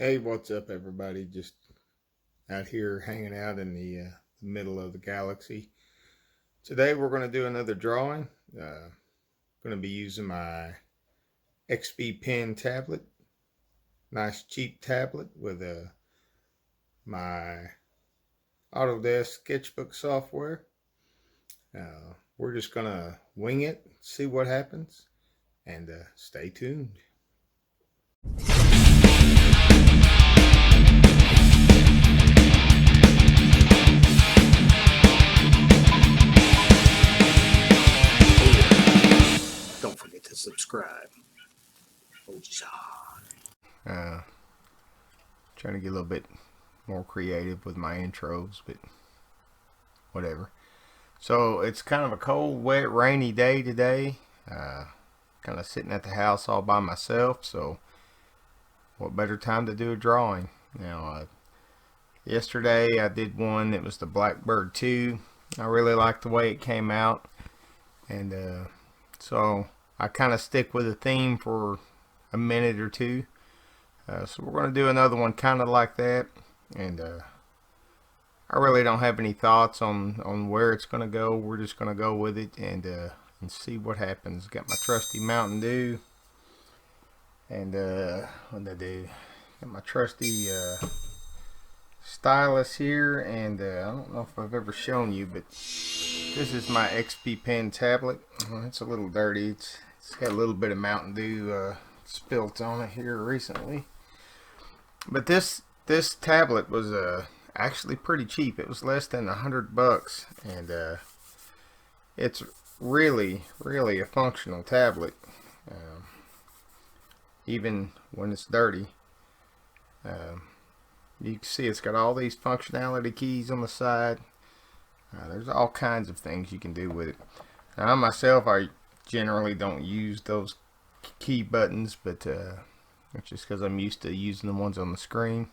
Hey, what's up, everybody? Just out here hanging out in the middle of the galaxy. Today, we're going to do another drawing. Going to be using my XP Pen tablet, nice cheap tablet with my Autodesk Sketchbook software. We're just going to wing it, see what happens, and stay tuned. Don't forget to subscribe. Ojisan. Trying to get a little bit more creative with my intros, but whatever. So it's kind of a cold, wet, rainy day today. Kind of sitting at the house all by myself. So what better time to do a drawing? Yesterday I did one that was the Blackbird 2. I really liked the way it came out. And so I kind of stick with a theme for a minute or two. So we're going to do another one kind of like that. And I really don't have any thoughts on where it's going to go. We're just going to go with it and see what happens. Got my trusty Mountain Dew. And what did I do? Got my trusty stylus here. And I don't know if I've ever shown you, but this is my XP Pen tablet. It's a little dirty. It's got a little bit of Mountain Dew spilt on it here recently. But this tablet was actually pretty cheap. It was less than $100, and it's really a functional tablet, even when it's dirty. You can see it's got all these functionality keys on the side. There's all kinds of things you can do with it. Now, myself, I generally don't use those key buttons, but it's just because I'm used to using the ones on the screen.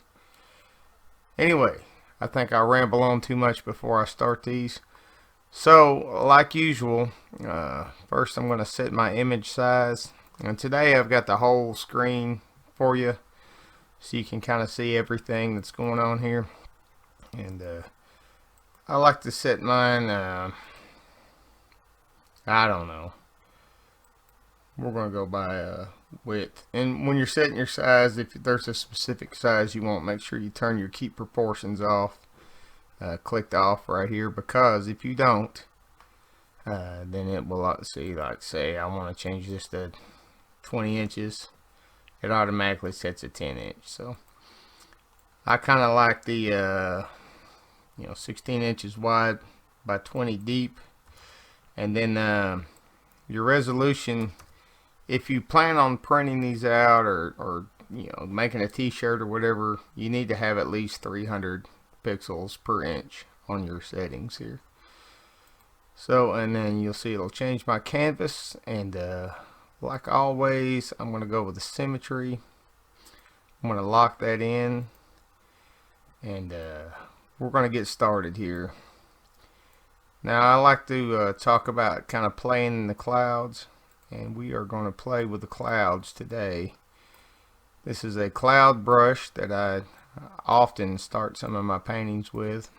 Anyway, I think I'll ramble on too much before I start these. So, like usual, first I'm going to set my image size. And today I've got the whole screen for you, so you can kind of see everything that's going on here. And I like to set mine, I don't know. We're going to go by width. And when you're setting your size, if there's a specific size you want, make sure you turn your keep proportions off. Clicked off right here, because if you don't, then it will like say I want to change this to 20 inches. It automatically sets a 10 inch. So I kind of like the 16 inches wide by 20 deep. And then your resolution, if you plan on printing these out or making a t-shirt or whatever, you need to have at least 300 pixels per inch on your settings here. So, and then you'll see it'll change my canvas, and like always, I'm going to go with the symmetry. I'm going to lock that in, and we're going to get started here. Now, I like to talk about kind of playing in the clouds, and we are going to play with the clouds today. This is a cloud brush that I often start some of my paintings with,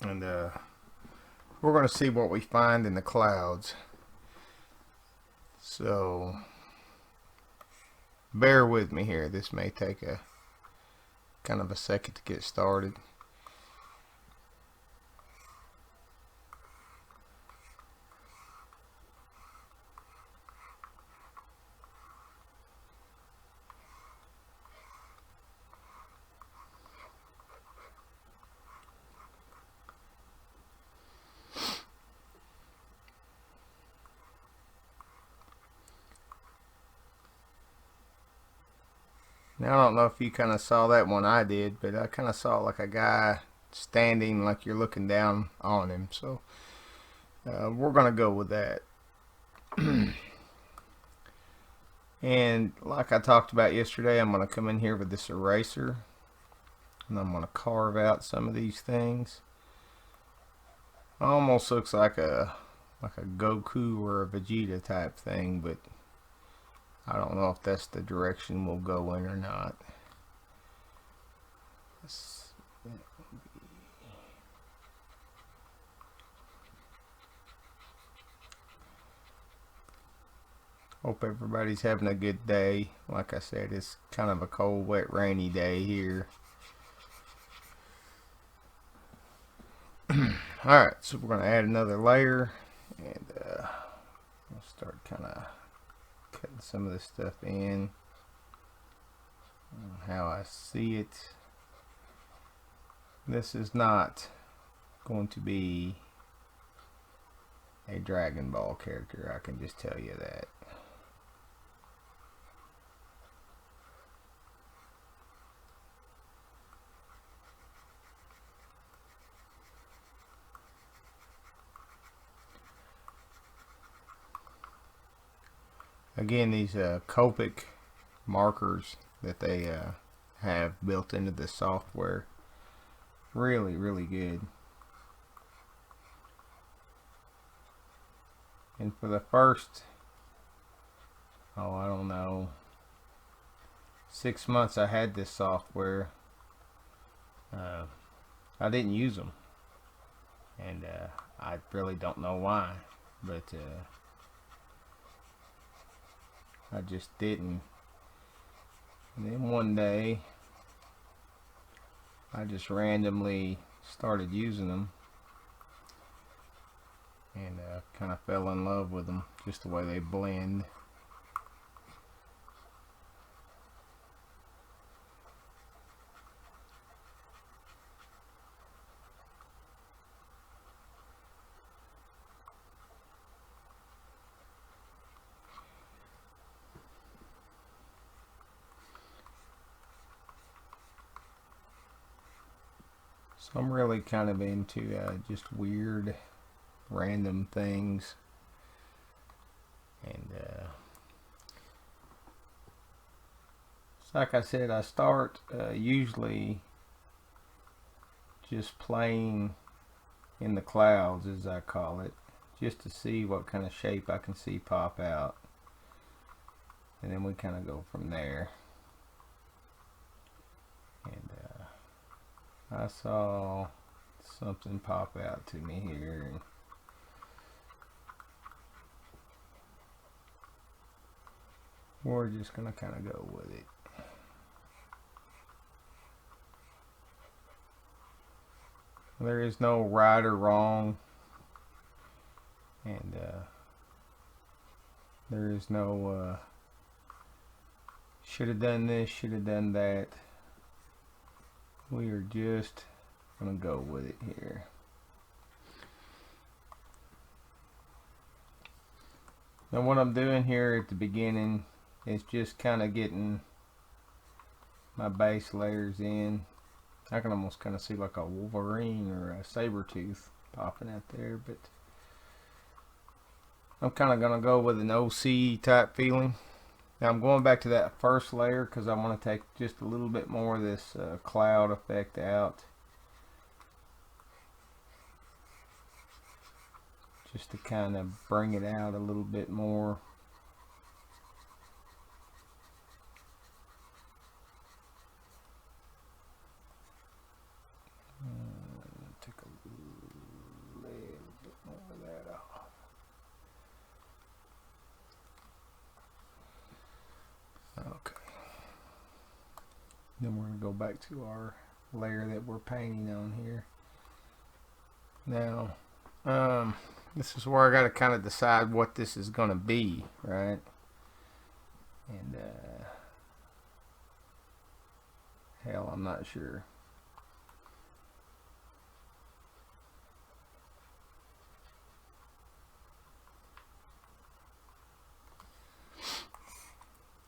and we're going to see what we find in the clouds. So bear with me here. This may take a kind of a second to get started. Now, I don't know if you kind of saw that one I did, but I kind of saw like a guy standing like you're looking down on him. So we're going to go with that. And like I talked about yesterday, I'm going to come in here with this eraser, and I'm going to carve out some of these things. Almost looks like a Goku or a Vegeta type thing, but I don't know if that's the direction we'll go in or not. Hope everybody's having a good day. Like I said, it's kind of a cold, wet, rainy day here. Alright, so we're going to add another layer, and we'll start kind of cutting some of this stuff in how I see it. This is not going to be a Dragon Ball character, I can just tell you that. Again, these Copic markers that they have built into the software, really good. And for the first, I don't know, 6 months I had this software, I didn't use them, and I really don't know why, but I just didn't. And then one day I just randomly started using them, and kind of fell in love with them, just the way they blend. So I'm really kind of into just weird, random things, and so like I said, I start usually just playing in the clouds, as I call it, just to see what kind of shape I can see pop out, and then we kind of go from there. And I saw something pop out to me here, and we're just gonna kind of go with it. There is no right or wrong, and there is no should have done this, should have done that. We are just gonna go with it here. Now what I'm doing here at the beginning is just kind of getting my base layers in. I can almost kind of see like a Wolverine or a saber-tooth popping out there, but I'm kind of gonna go with an OC type feeling. Now I'm going back to that first layer because I want to take just a little bit more of this cloud effect out, just to kind of bring it out a little bit more. Take a little bit more of that off. Okay. Then we're going to go back to our layer that we're painting on here. Now, this is where I got to kind of decide what this is going to be, right? And hell, I'm not sure.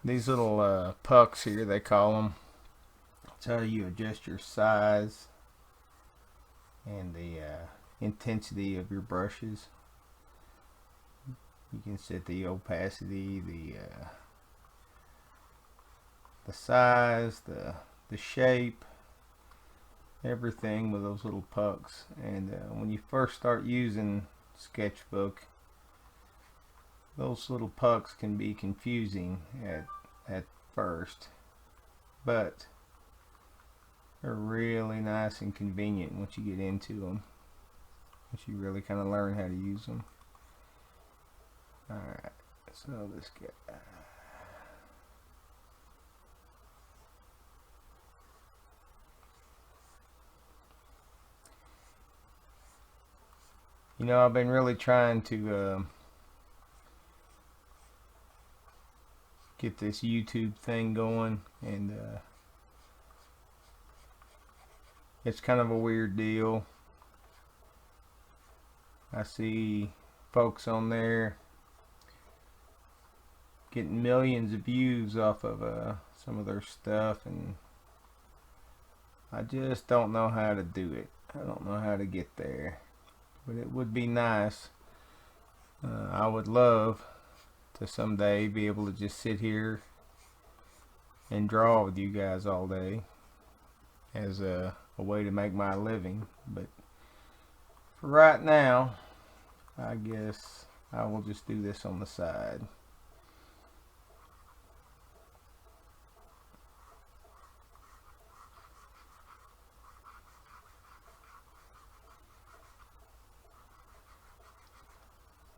These little pucks here, they call them. It's how you adjust your size and the intensity of your brushes. You can set the opacity, the size, the shape, everything with those little pucks. And when you first start using Sketchbook, those little pucks can be confusing at first, but they're really nice and convenient once you get into them, once you really kind of learn how to use them. Alright, So this guy. You know, I've been really trying to get this YouTube thing going, and it's kind of a weird deal. I see folks on there getting millions of views off of some of their stuff, and I just don't know how to do it. I don't know how to get there, but it would be nice. I would love to someday be able to just sit here and draw with you guys all day as a way to make my living, but for right now, I guess I will just do this on the side.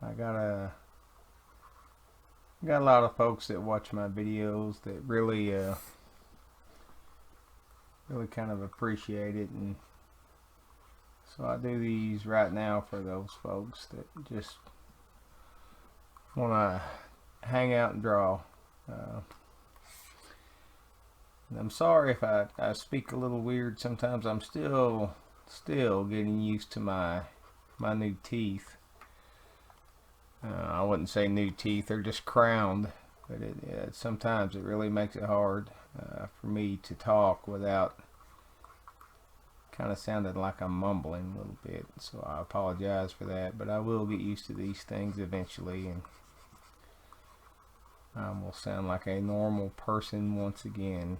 I got a lot of folks that watch my videos that really kind of appreciate it, and so I do these right now for those folks that just want to hang out and draw. And I'm sorry if I speak a little weird sometimes. I'm still getting used to my new teeth. I wouldn't say new teeth, they're just crowned, but sometimes it really makes it hard for me to talk without kind of sounding like I'm mumbling a little bit, so I apologize for that, but I will get used to these things eventually, and I will sound like a normal person once again.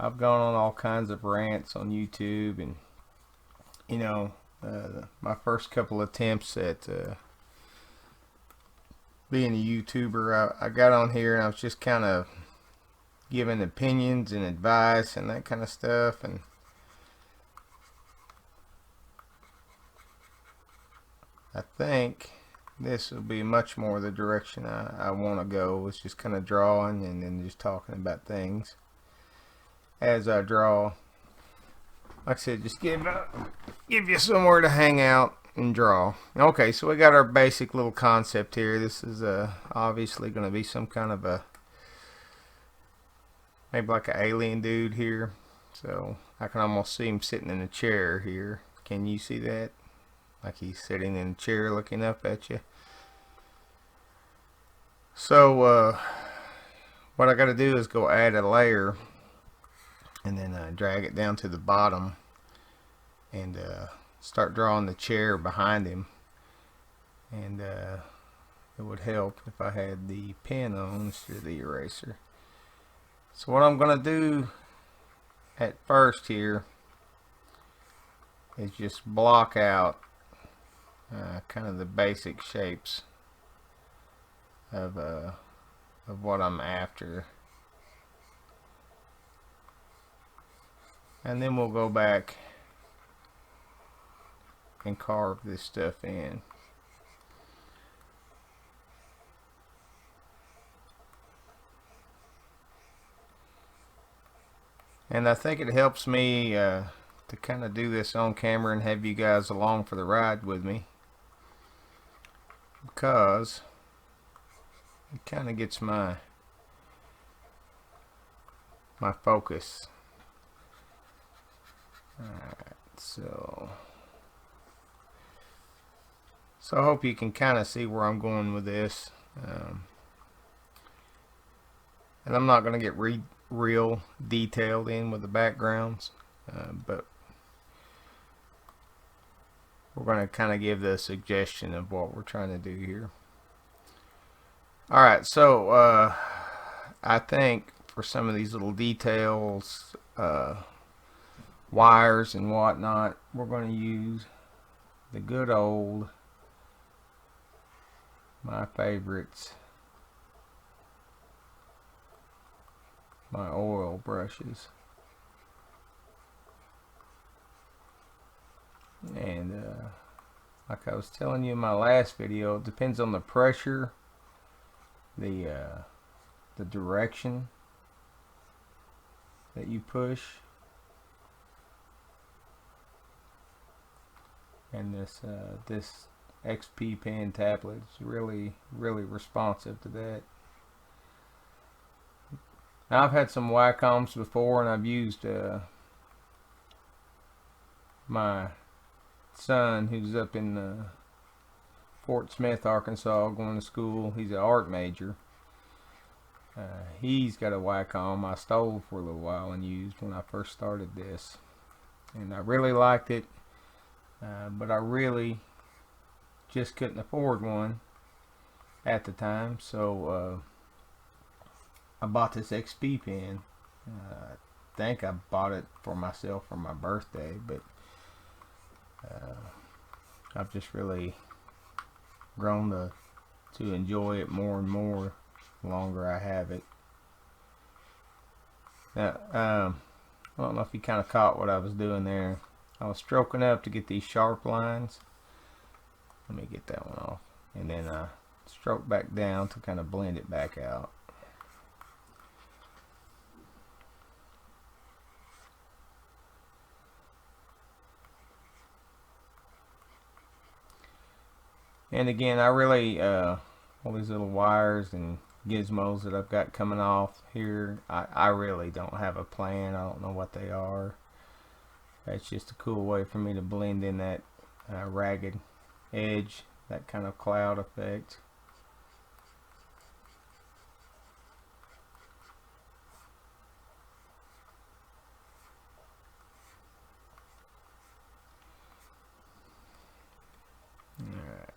I've gone on all kinds of rants on YouTube, and you know, my first couple attempts at being a YouTuber, I got on here and I was just kind of giving opinions and advice and that kind of stuff, and I think this will be much more the direction I want to go. It's just kind of drawing and then just talking about things as I draw. Like I said, just give you somewhere to hang out and draw. Okay, so we got our basic little concept here. This is obviously going to be some kind of a, maybe like an alien dude here. So I can almost see him sitting in a chair here. Can you see that? Like he's sitting in a chair looking up at you. So what I got to do is go add a layer, and then drag it down to the bottom, and start drawing the chair behind him. And it would help if I had the pen on instead of the eraser. So what I'm going to do at first here is just block out kind of the basic shapes of what I'm after, and then we'll go back and carve this stuff in. And I think it helps me to kind of do this on camera and have you guys along for the ride with me, because it kind of gets my focus. Alright, so I hope you can kind of see where I'm going with this. And I'm not going to get real detailed in with the backgrounds, but we're going to kind of give the suggestion of what we're trying to do here. Alright, so I think for some of these little details, wires and whatnot, we're going to use the good old, my favorites, my oil brushes. And like I was telling you in my last video, it depends on the pressure, the direction that you push, and this XP pen tablet is really responsive to that. Now, I've had some Wacoms before, and I've used my son, who's up in Fort Smith, Arkansas, going to school. He's an art major. He's got a Wacom I stole for a little while and used when I first started this, and I really liked it, but I really just couldn't afford one at the time, so I bought this XP pen. I think I bought it for myself for my birthday, but I've just really grown to enjoy it more and more the longer I have it. Now, I don't know if you kind of caught what I was doing there. I was stroking up to get these sharp lines. Let me get that one off. And then stroke back down to kind of blend it back out. And again, I really, all these little wires and gizmos that I've got coming off here, I really don't have a plan. I don't know what they are. That's just a cool way for me to blend in that ragged edge, that kind of cloud effect. Alright.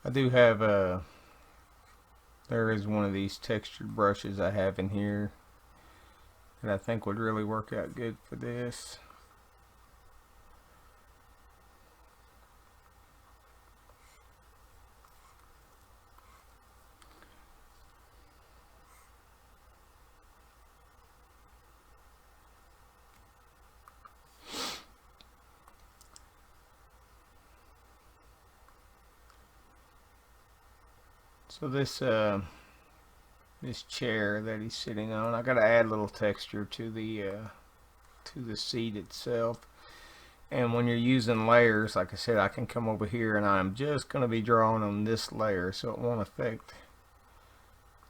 I do have there is one of these textured brushes I have in here that I think would really work out good for this. So this chair that he's sitting on, I gotta add a little texture to the seat itself. And when you're using layers, like I said, I can come over here and I'm just gonna be drawing on this layer, so it won't affect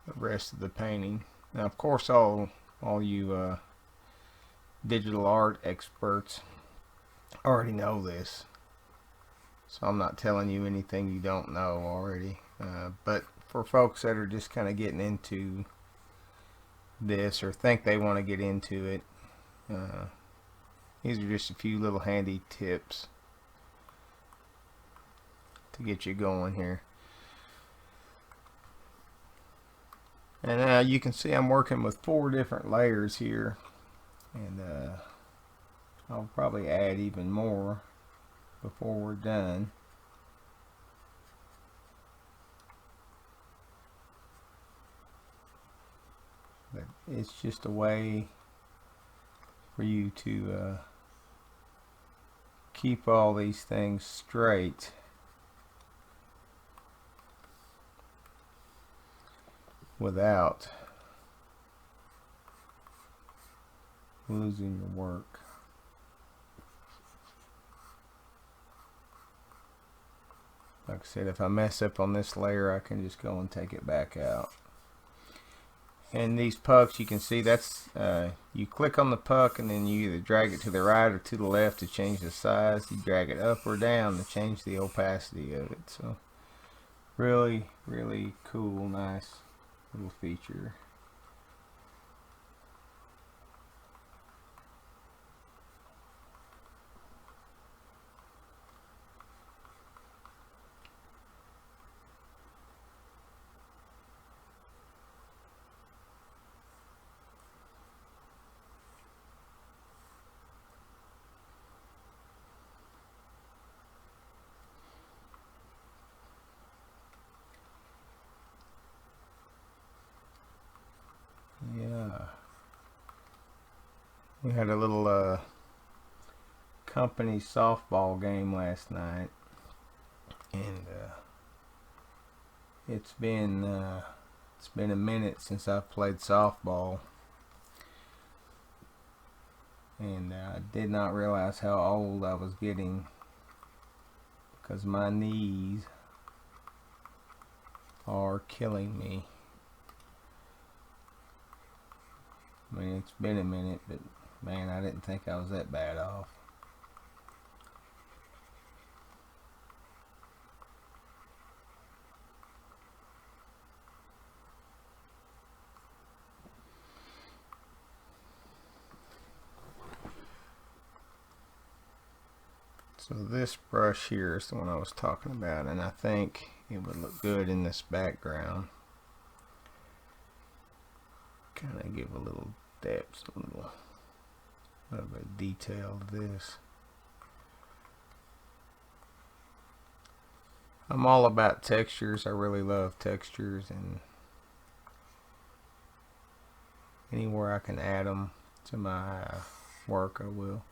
the rest of the painting. Now, of course, all you digital art experts already know this, so I'm not telling you anything you don't know already. But for folks that are just kind of getting into this or think they want to get into it, these are just a few little handy tips to get you going here. And you can see I'm working with 4 different layers here, and I'll probably add even more before we're done. But it's just a way for you to keep all these things straight without losing your work. Like I said, if I mess up on this layer, I can just go and take it back out. And these pucks, you can see that's you click on the puck and then you either drag it to the right or to the left to change the size. You drag it up or down to change the opacity of it. So really cool, nice little feature. We had a little company softball game last night, and it's been a minute since I've played softball, and I did not realize how old I was getting because my knees are killing me. I mean, it's been a minute, but man, I didn't think I was that bad off. So this brush here is the one I was talking about, and I think it would look good in this background. Kind of give a little depth, a little bit of detail to this. I'm all about textures. I really love textures, and anywhere I can add them to my work, I will.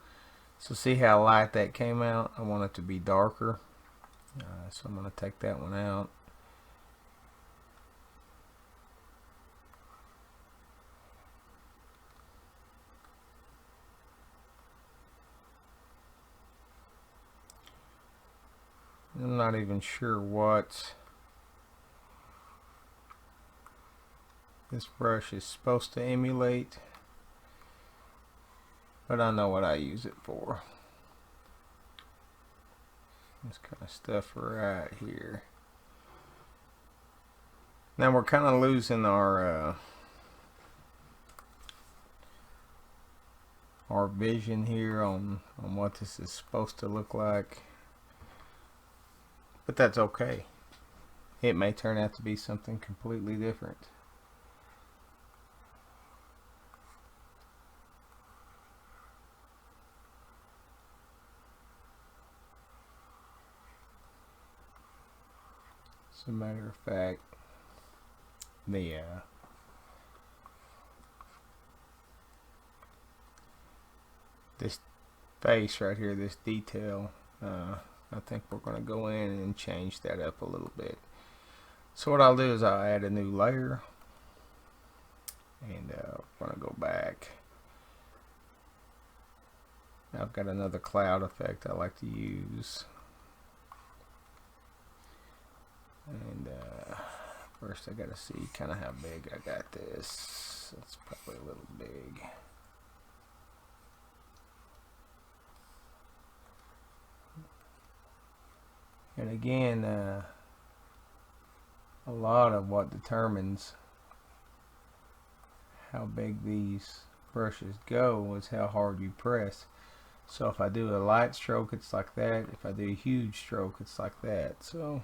So see how light that came out? I want it to be darker. So I'm going to take that one out. I'm not even sure what this brush is supposed to emulate, but I know what I use it for. This kind of stuff right here. Now we're kind of losing our vision here on what this is supposed to look like, but that's okay. It may turn out to be something completely different. As a matter of fact, this face right here, this detail, I think we're going to go in and change that up a little bit. So what I'll do is I'll add a new layer, and we're going to go back. I've got another cloud effect I like to use. And first I gotta see kind of how big I got this. That's probably a little big. And again, a lot of what determines how big these brushes go is how hard you press. So if I do a light stroke, it's like that. If I do a huge stroke, it's like that. So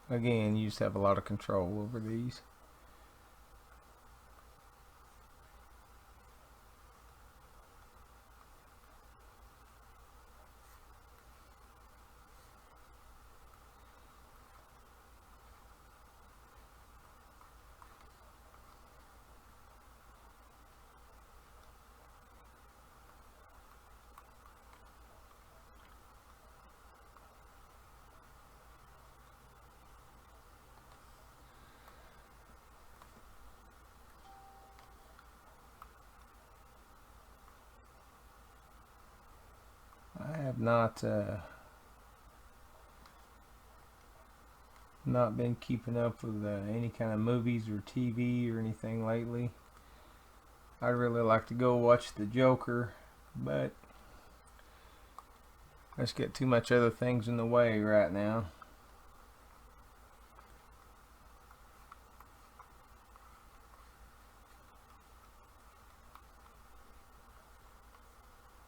again, you just have a lot of control over these. I have not been keeping up with any kind of movies or TV or anything lately. I'd really like to go watch The Joker, but I just got too much other things in the way right now.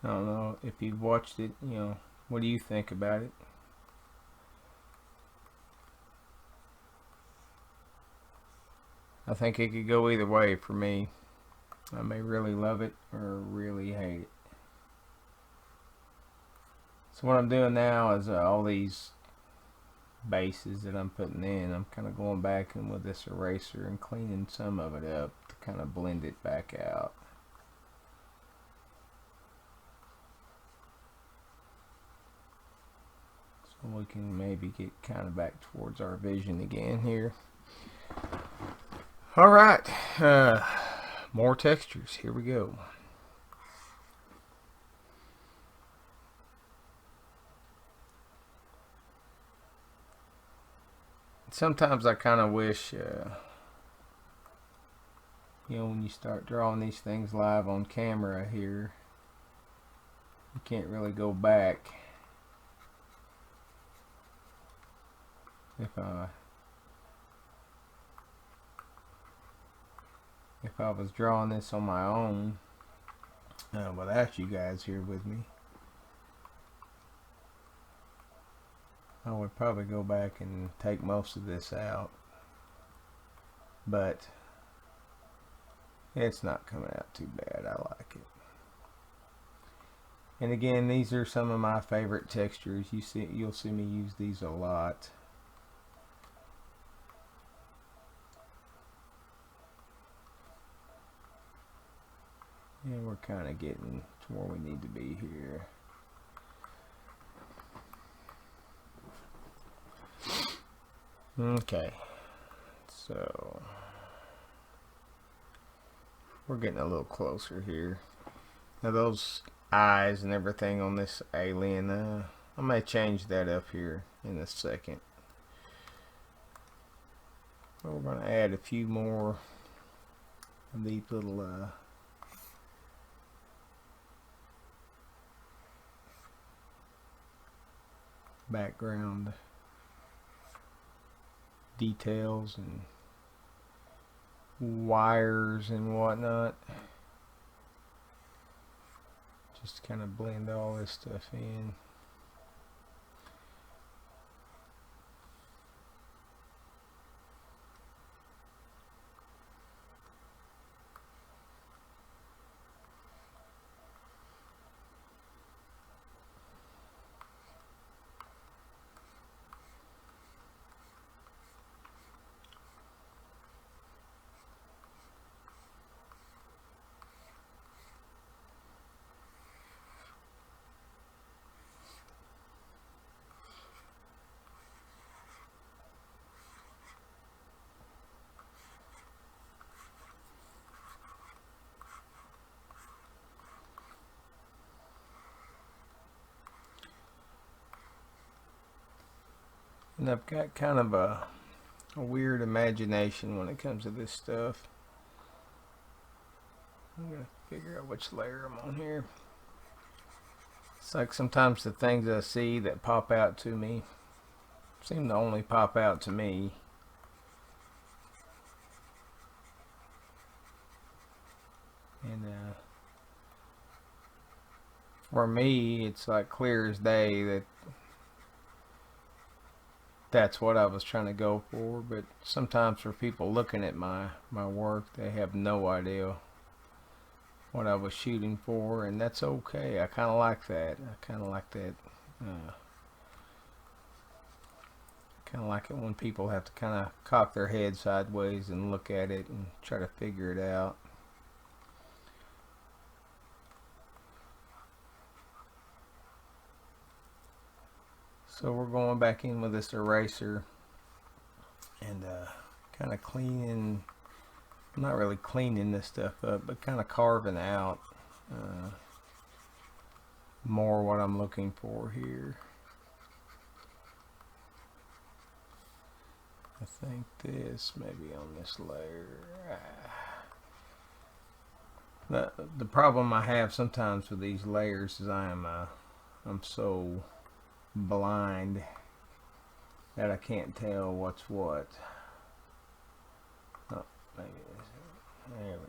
I don't know if you've watched it, what do you think about it? I think it could go either way for me. I may really love it or really hate it. So what I'm doing now is all these bases that I'm putting in, I'm kind of going back in with this eraser and cleaning some of it up to kind of blend it back out. we can maybe get kind of back towards our vision again here. Alright, more textures, here we go. Sometimes I kind of wish, you know, when you start drawing these things live on camera here, you can't really go back. If I was drawing this on my own, without you guys here with me, I would probably go back and take most of this out, but it's not coming out too bad. I like it. And again, these are some of my favorite textures. You'll see me use these a lot. And we're kind of getting to where we need to be here. Okay, so we're getting a little closer here. Now those eyes and everything on this alien, I may change that up here in a second. But we're going to add a few more of these little background details and wires and whatnot, just to kind of blend all this stuff in. And I've got kind of a weird imagination when it comes to this stuff. I'm going to figure out which layer I'm on here. It's like sometimes the things I see that pop out to me seem to only pop out to me. And for me, it's like clear as day that that's what I was trying to go for. But sometimes for people looking at my work, they have no idea what I was shooting for, and that's okay. I kind of like that. I kind of like that. Kind of like it when people have to kind of cock their head sideways and look at it and try to figure it out. So we're going back in with this eraser and kind of cleaning, not really cleaning this stuff up, but kind of carving out more what I'm looking for here. I think this maybe on this layer. The problem I have sometimes with these layers is I'm so blind that I can't tell what's what. Oh, maybe this. There we go.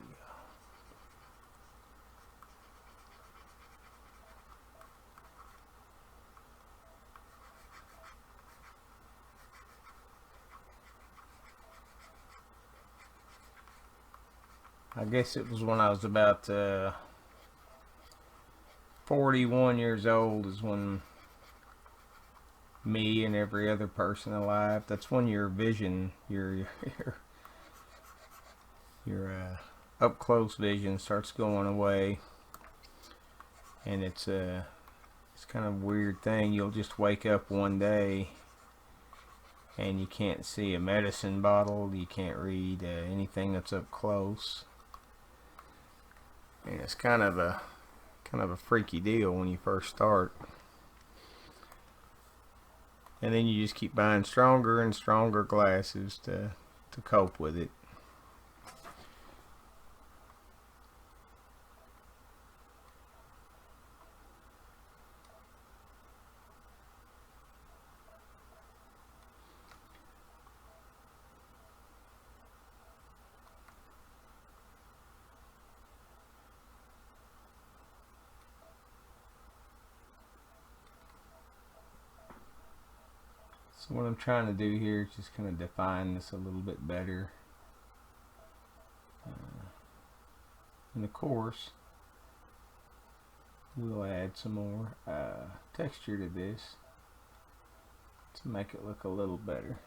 I guess it was when I was about 41 years old is when me and every other person alive, that's when your vision, your up close vision starts going away, and it's kind of a weird thing. You'll just wake up one day and you can't see a medicine bottle, you can't read anything that's up close. And it's kind of a freaky deal when you first start. And then you just keep buying stronger and stronger glasses to cope with it. So what I'm trying to do here is just kind of define this a little bit better. And of course, we'll add some more texture to this to make it look a little better.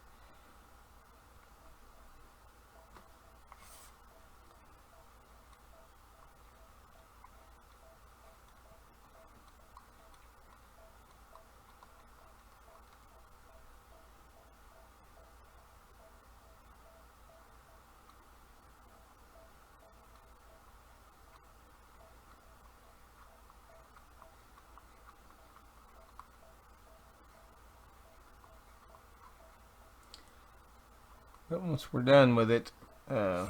But once we're done with it, we'll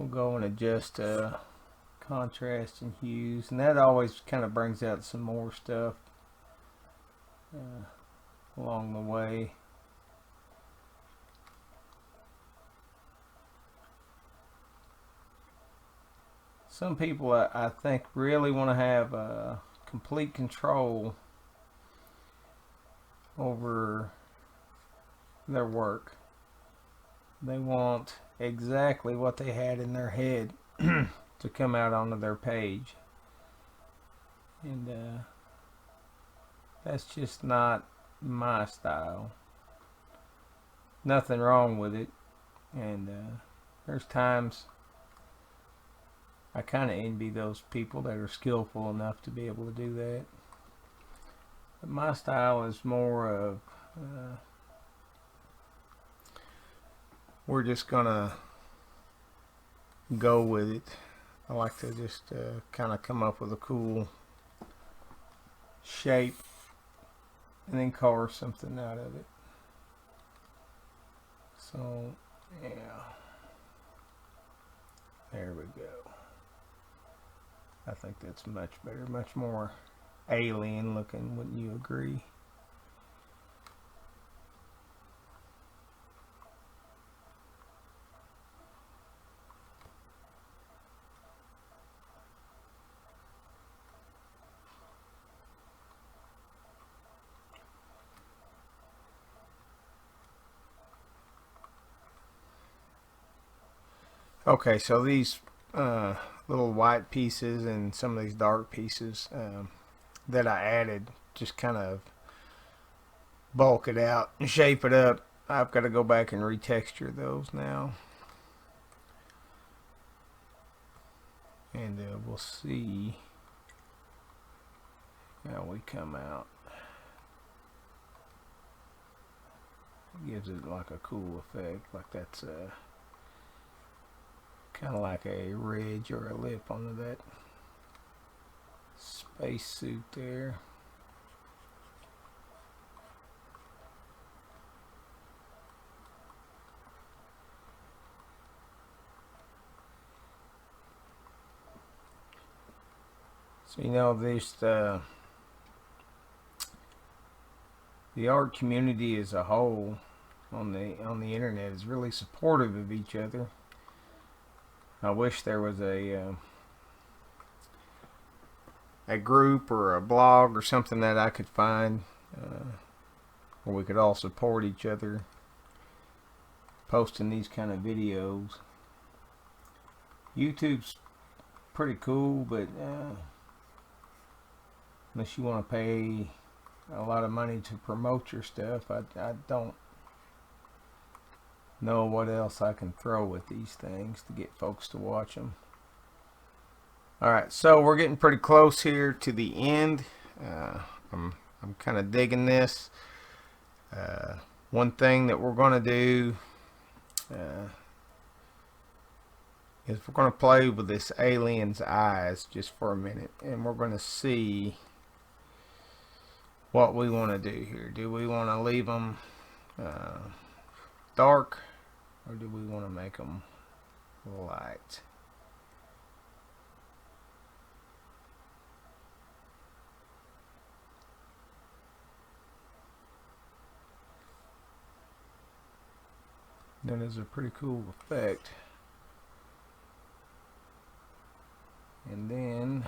go and adjust contrast and hues, and that always kind of brings out some more stuff along the way. Some people, I think, really want to have complete control over their work. They want exactly what they had in their head to come out onto their page, and that's just not my style. Nothing wrong with it, and there's times I kind of envy those people that are skillful enough to be able to do that. But my style is more of we're just gonna go with it. I like to just kind of come up with a cool shape and then carve something out of it. So yeah, there we go. I think that's much better, much more alien looking, wouldn't you agree? Okay, so these little white pieces and some of these dark pieces that I added just kind of bulk it out and shape it up. I've got to go back and retexture those now, and we'll see how we come out. It gives it like a cool effect, like that's kind of like a ridge or a lip onto that space suit there. So you know, this the art community as a whole on the internet is really supportive of each other. I wish there was a group or a blog or something that I could find where we could all support each other posting these kind of videos. YouTube's pretty cool, but unless you want to pay a lot of money to promote your stuff, I don't know what else I can throw at these things to get folks to watch them. Alright, so we're getting pretty close here to the end. I'm kind of digging this. One thing that we're going to do is we're going to play with this alien's eyes just for a minute, and we're going to see what we want to do here. Do we want to leave them dark, or do we want to make them light? That is a pretty cool effect. And then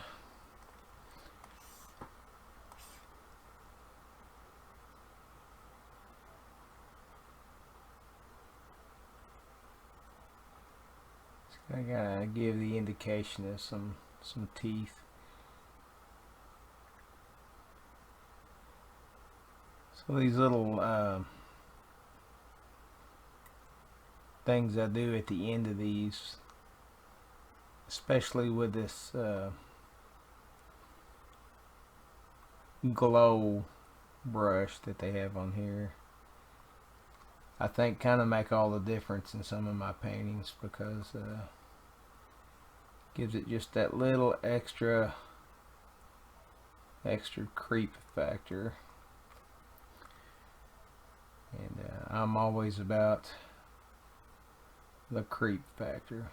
I gotta give the indication of some teeth. So these little things I do at the end of these, especially with this glow brush that they have on here, I think kind of make all the difference in some of my paintings, because gives it just that little extra creep factor. And I'm always about the creep factor.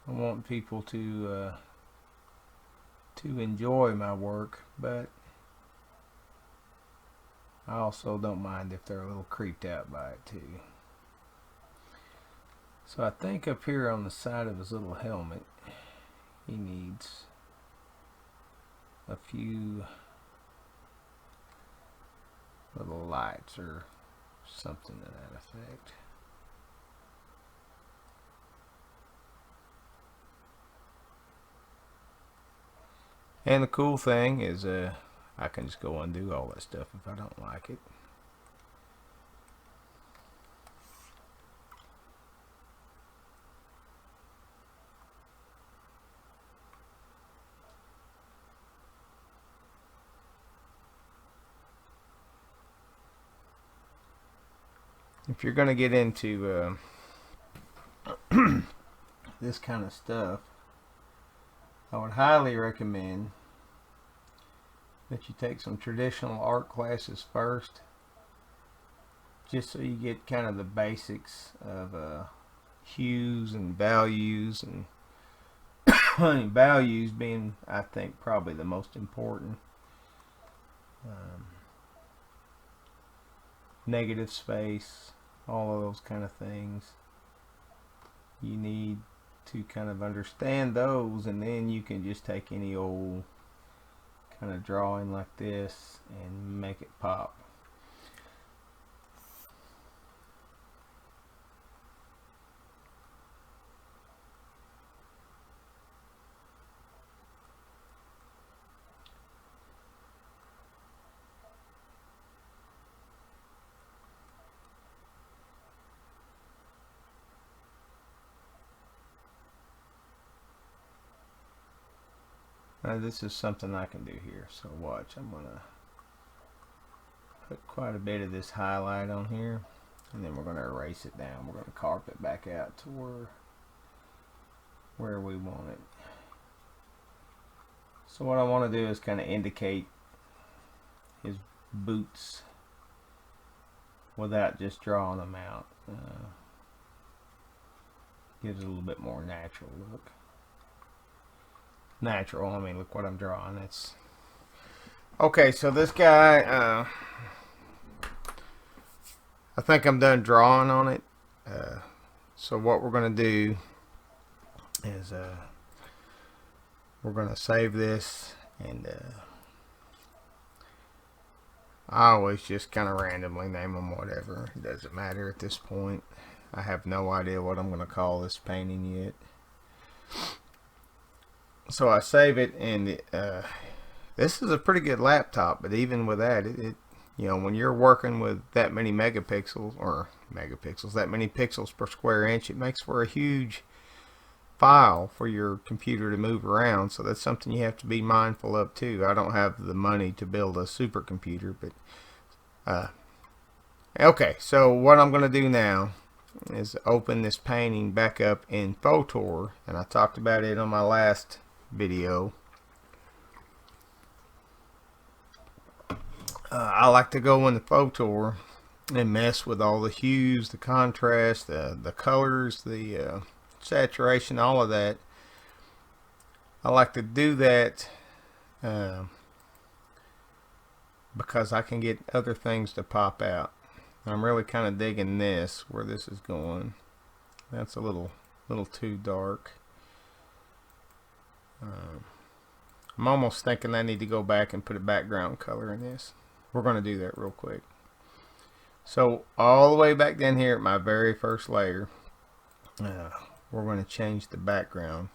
I want people to enjoy my work, but I also don't mind if they're a little creeped out by it too. So I think up here on the side of his little helmet, he needs a few little lights or something to that effect. And the cool thing is I can just go undo all that stuff if I don't like it. If you're going to get into this kind of stuff, I would highly recommend that you take some traditional art classes first, just so you get kind of the basics of hues and values, and values being, I think, probably the most important. Negative space, all of those kind of things. You need to kind of understand those, and then you can just take any old kind of drawing like this and make it pop. Now this is something I can do here, so watch. I'm gonna put quite a bit of this highlight on here, and then we're gonna erase it down. We're gonna carp it back out to where we want it. So what I want to do is kind of indicate his boots without just drawing them out. Gives it a little bit more natural look. Natural, I mean, look what I'm drawing. It's okay. So this guy, I think I'm done drawing on it. So what we're going to do is we're going to save this, and I always just kind of randomly name them whatever. It doesn't matter at this point. I have no idea what I'm going to call this painting yet. So I save it, and this is a pretty good laptop, but even with that, You know, when you're working with that many megapixels, that many pixels per square inch, it makes for a huge file for your computer to move around. So that's something you have to be mindful of too. I don't have the money to build a supercomputer, but okay. So what I'm going to do now is open this painting back up in Filmora, and I talked about it on my last video. I like to go into Filmora and mess with all the hues, the contrast, the colors, the saturation, all of that. I like to do that because I can get other things to pop out. I'm really kind of digging this, where this is going. That's a little too dark. I'm almost thinking I need to go back and put a background color in this. We're going to do that real quick. So all the way back down here at my very first layer, we're going to change the background.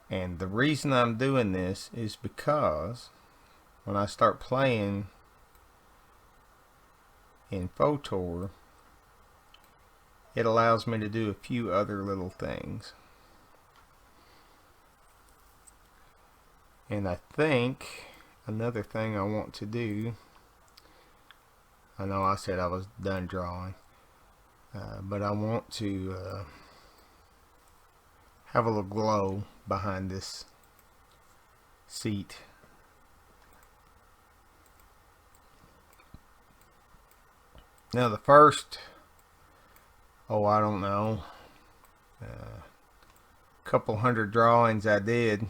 And the reason I'm doing this is because when I start playing in Filmora, it allows me to do a few other little things. And I think another thing I want to do, I know I said I was done drawing, but I want to have a little glow behind this seat. Now the first, I don't know, couple hundred drawings I did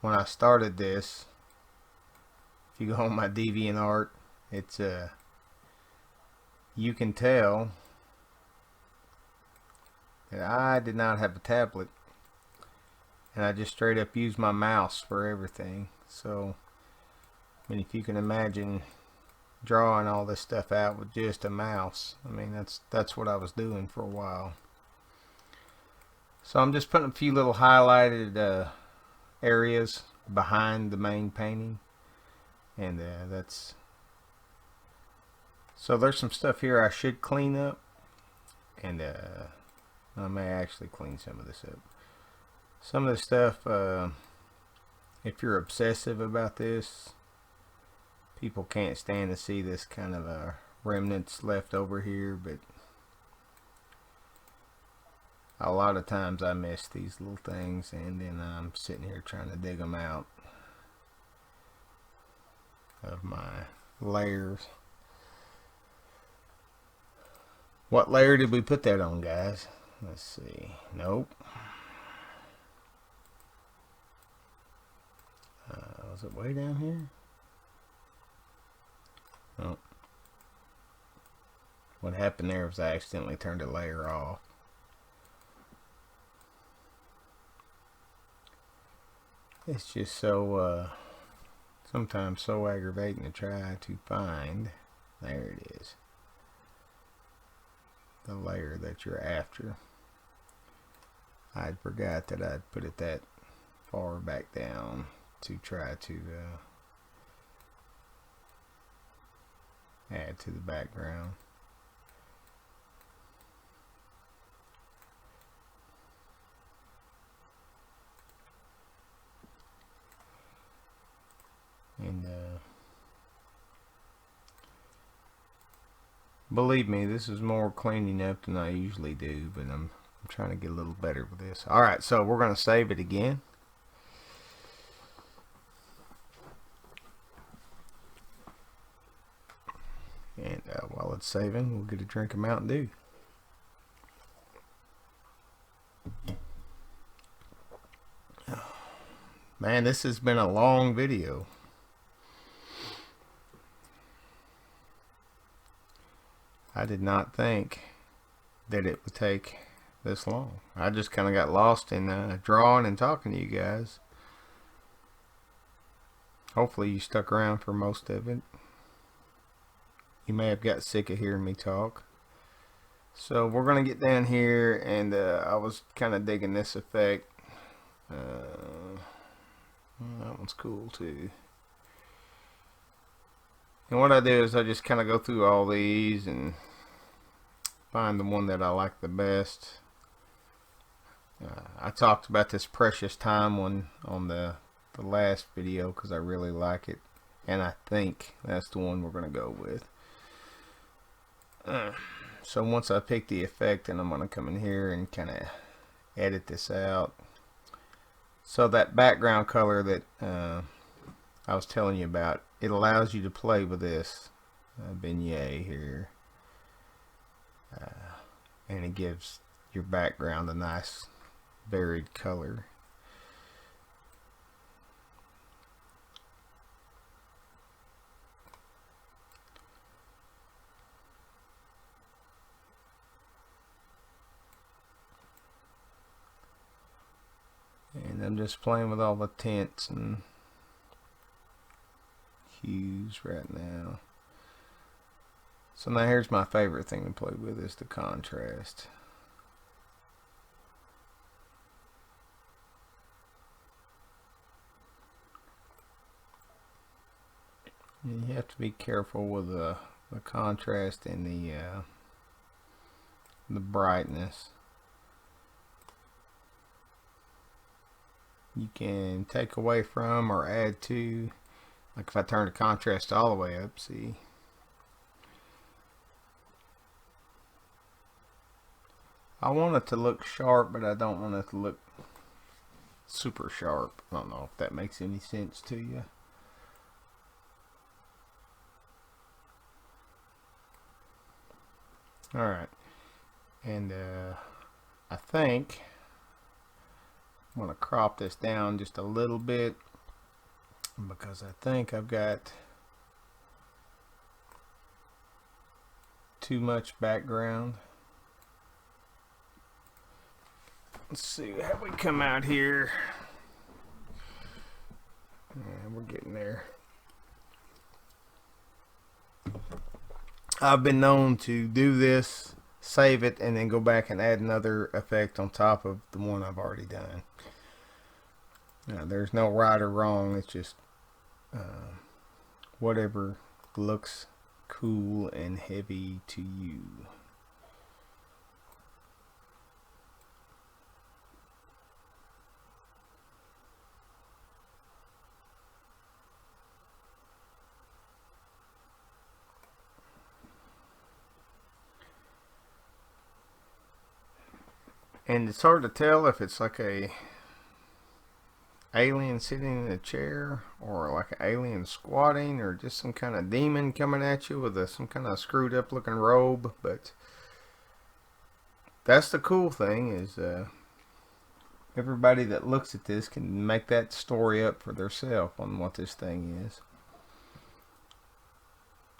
when I started this, if you go on my DeviantArt, it's you can tell that I did not have a tablet, and I just straight up used my mouse for everything. So I mean, if you can imagine drawing all this stuff out with just a mouse, I mean, that's what I was doing for a while. So I'm just putting a few little highlighted areas behind the main painting, and that's, so there's some stuff here I should clean up, and I may actually clean some of this up. Some of the stuff, if you're obsessive about this, people can't stand to see this kind of remnants left over here, but a lot of times I miss these little things, and then I'm sitting here trying to dig them out of my layers. What layer did we put that on, guys? Let's see. Nope. Was it way down here? Oh. What happened there was I accidentally turned a layer off. It's just so sometimes so aggravating to try to find. There it is, the layer that you're after. I'd forgot that I'd put it that far back down to try to add to the background. And believe me, this is more cleaning up than I usually do, but I'm trying to get a little better with this. Alright, so we're going to save it again. And while it's saving, we'll get a drink of Mountain Dew. Man, this has been a long video. I did not think that it would take this long. I just kind of got lost in drawing and talking to you guys. Hopefully you stuck around for most of it. You may have got sick of hearing me talk. So we're going to get down here, and I was kind of digging this effect. That one's cool too. And what I do is I just kind of go through all these and find the one that I like the best. I talked about this precious time one on the last video because I really like it, and I think that's the one we're going to go with. So once I pick the effect, and I'm going to come in here and kind of edit this out. So that background color that I was telling you about, it allows you to play with this vignette here, and it gives your background a nice varied color. And I'm just playing with all the tints and hues right now. So now here's my favorite thing to play with, is the contrast. And you have to be careful with the contrast and the brightness. You can take away from or add to. Like if I turn the contrast all the way up, see, I want it to look sharp, but I don't want it to look super sharp. I don't know if that makes any sense to you. Alright, and I think I'm going to crop this down just a little bit, because I think I've got too much background. Let's see how we come out here. Yeah, we're getting there. I've been known to do this, save it, and then go back and add another effect on top of the one I've already done. Now, there's no right or wrong. It's just whatever looks cool and heavy to you. And it's hard to tell if it's like a alien sitting in a chair, or like an alien squatting, or just some kind of demon coming at you with some kind of screwed up looking robe. But that's the cool thing, is everybody that looks at this can make that story up for themselves on what this thing is.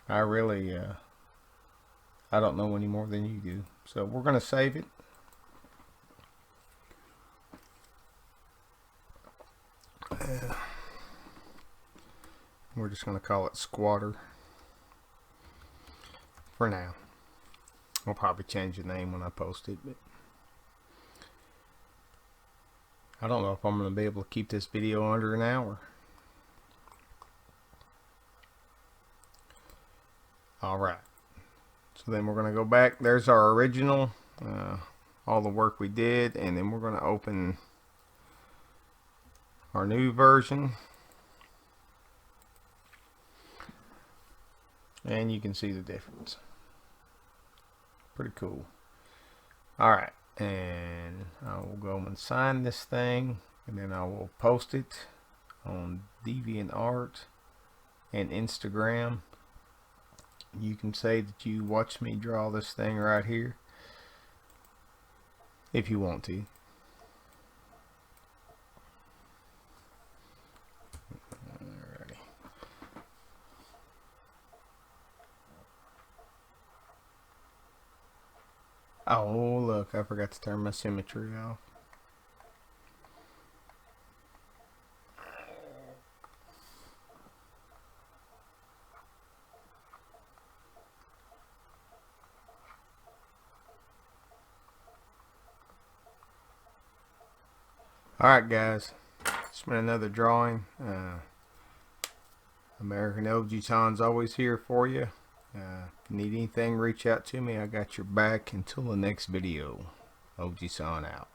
I really I don't know any more than you do. So we're going to save it. We're just going to call it Squatter for now. We'll probably change the name when I post it, but I don't know if I'm going to be able to keep this video under an hour. Alright, so then we're going to go back. There's our original, all the work we did, and then we're going to open our new version, and you can see the difference. Pretty cool. Alright, and I will go and sign this thing, and then I will post it on DeviantArt and Instagram. You can say that you watched me draw this thing right here if you want to. Alrighty. Oh, look, I forgot to turn my symmetry off. Alright guys, it's been another drawing. I'm American Ojisan's always here for you. If you need anything, reach out to me. I got your back. Until the next video, Ojisan out.